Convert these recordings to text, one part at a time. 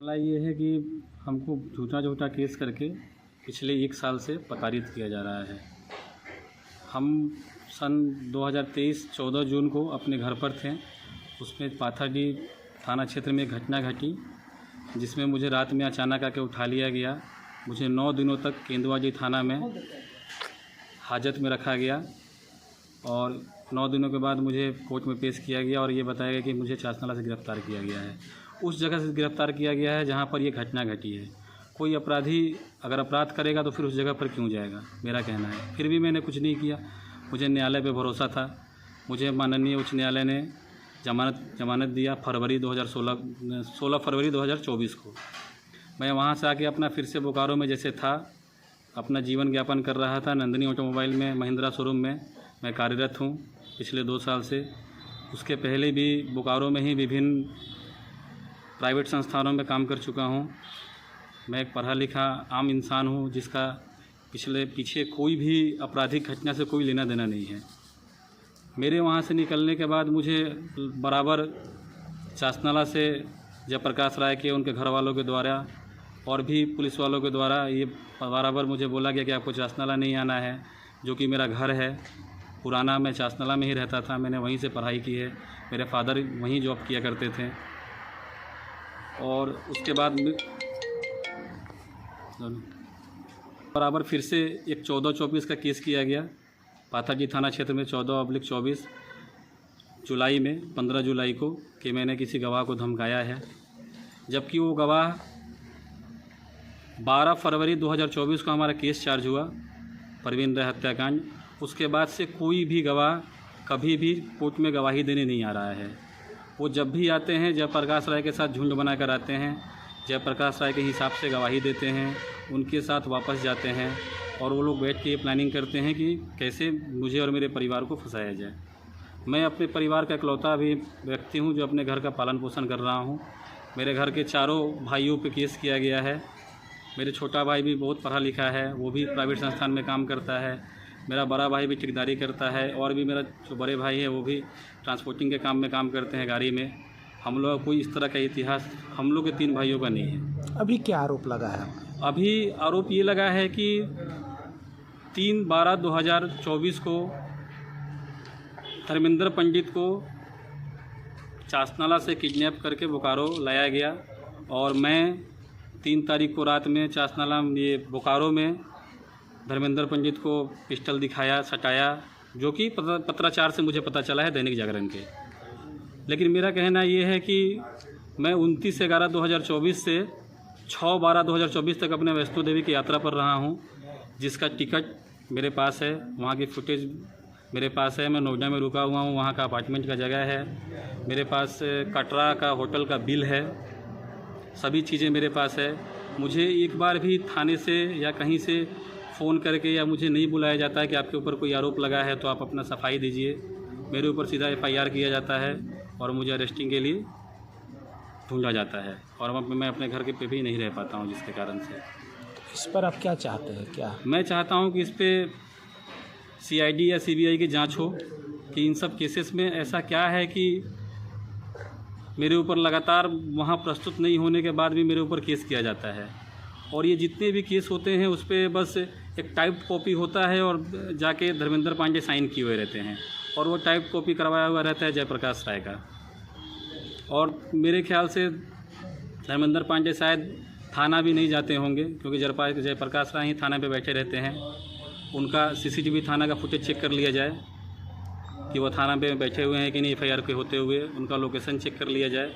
मामला ये है कि हमको झूठा केस करके पिछले 1 साल से प्रताड़ित किया जा रहा है। हम सन 2023 14 जून को अपने घर पर थे। उसमें पाथाडीह थाना क्षेत्र में एक घटना घटी जिसमें मुझे रात में अचानक आके उठा लिया गया। मुझे 9 दिनों तक केंदुआजी थाना में हाजत में रखा गया और 9 दिनों के बाद मुझे कोर्ट में पेश किया गया और ये बताया गया कि मुझे चासनाला से गिरफ़्तार किया गया है। उस जगह से गिरफ़्तार किया गया है जहाँ पर ये घटना घटी है। कोई अपराधी अगर अपराध करेगा तो फिर उस जगह पर क्यों जाएगा, मेरा कहना है। फिर भी मैंने कुछ नहीं किया। मुझे न्यायालय पे भरोसा था। मुझे माननीय उच्च न्यायालय ने जमानत दिया 16 फरवरी 2024 को। मैं वहाँ से आके अपना फिर से बोकारो में जैसे था अपना जीवन यापन कर रहा था। नंदिनी ऑटोमोबाइल में महिंद्रा शोरूम में मैं कार्यरत हूँ पिछले 2 साल से। उसके पहले भी बोकारो में ही विभिन्न प्राइवेट संस्थानों में काम कर चुका हूँ। मैं एक पढ़ा लिखा आम इंसान हूँ जिसका पीछे कोई भी आपराधिक घटना से कोई लेना देना नहीं है। मेरे वहाँ से निकलने के बाद मुझे बराबर चासनाला से जयप्रकाश राय के उनके घर वालों के द्वारा और भी पुलिस वालों के द्वारा ये बराबर मुझे बोला गया कि आपको चासनाला नहीं आना है, जो कि मेरा घर है पुराना। मैं चासनाला में ही रहता था, मैंने वहीं से पढ़ाई की है। मेरे फादर वहीं जॉब किया करते थे। और उसके बाद बराबर फिर से एक 14-24 का केस किया गया पाथाडीह थाना क्षेत्र में 14/24 जुलाई में 15 जुलाई को कि मैंने किसी गवाह को धमकाया है, जबकि वो गवाह 12 फरवरी 2024 को हमारा केस चार्ज हुआ परवीन राय हत्याकांड। उसके बाद से कोई भी गवाह कभी भी कोर्ट में गवाही देने नहीं आ रहा है। वो जब भी आते हैं जयप्रकाश राय के साथ झुंड बनाकर आते हैं, जयप्रकाश राय के हिसाब से गवाही देते हैं, उनके साथ वापस जाते हैं और वो लोग बैठ के ये प्लानिंग करते हैं कि कैसे मुझे और मेरे परिवार को फंसाया जाए। मैं अपने परिवार का इकलौता भी व्यक्ति हूँ जो अपने घर का पालन पोषण कर रहा हूँ। मेरे घर के चारों भाइयों पे केस किया गया है। मेरे छोटा भाई भी बहुत पढ़ा लिखा है, वो भी प्राइवेट संस्थान में काम करता है। मेरा बड़ा भाई भी ठेकेदारी करता है और भी मेरा जो बड़े भाई है वो भी ट्रांसपोर्टिंग के काम में काम करते हैं, गाड़ी में। हम लोग कोई इस तरह का इतिहास हम लोग के 3 भाइयों का नहीं है। अभी क्या आरोप लगा है? अभी आरोप ये लगा है कि 3/12/2024 को धर्मेंद्र पंडित को चासनाला से किडनैप करके बोकारो लाया गया और मैं 3 तारीख को रात में चासनाला ये बोकारो में धर्मेंद्र पंडित को पिस्टल दिखाया, सटाया, जो कि पत्राचार से मुझे पता चला है दैनिक जागरण के। लेकिन मेरा कहना ये है कि मैं 29/11/2024 से 6/12/2024 तक अपने वैष्णो देवी की यात्रा पर रहा हूँ, जिसका टिकट मेरे पास है, वहाँ की फुटेज मेरे पास है। मैं नोएडा में रुका हुआ हूँ, वहाँ का अपार्टमेंट का जगह है मेरे पास, कटरा का होटल का बिल है, सभी चीज़ें मेरे पास है। मुझे एक बार भी थाने से या कहीं से फ़ोन करके या मुझे नहीं बुलाया जाता है कि आपके ऊपर कोई आरोप लगा है तो आप अपना सफाई दीजिए। मेरे ऊपर सीधा FIR किया जाता है और मुझे अरेस्टिंग के लिए ढूंढा जाता है और मैं अपने घर के पे भी नहीं रह पाता हूं, जिसके कारण से। इस पर आप क्या चाहते हैं? क्या मैं चाहता हूं कि इस पे CID या CBI की जांच हो कि इन सब केसेस में ऐसा क्या है कि मेरे ऊपर लगातार वहां प्रस्तुत नहीं होने के बाद भी मेरे ऊपर केस किया जाता है। और ये जितने भी केस होते हैं उस पर बस एक टाइप्ड कॉपी होता है और जाके धर्मेंद्र पांडे साइन किए हुए रहते हैं और वो टाइप कॉपी करवाया हुआ रहता है जयप्रकाश राय का। और मेरे ख्याल से धर्मेंद्र पांडे शायद थाना भी नहीं जाते होंगे, क्योंकि जयप्रकाश राय ही थाना पे बैठे रहते हैं। उनका CCTV थाना का फुटेज चेक कर लिया जाए कि वो थाना पे बैठे हुए हैं कि नहीं, FIR के होते हुए उनका लोकेशन चेक कर लिया जाए।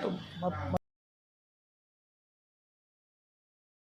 तो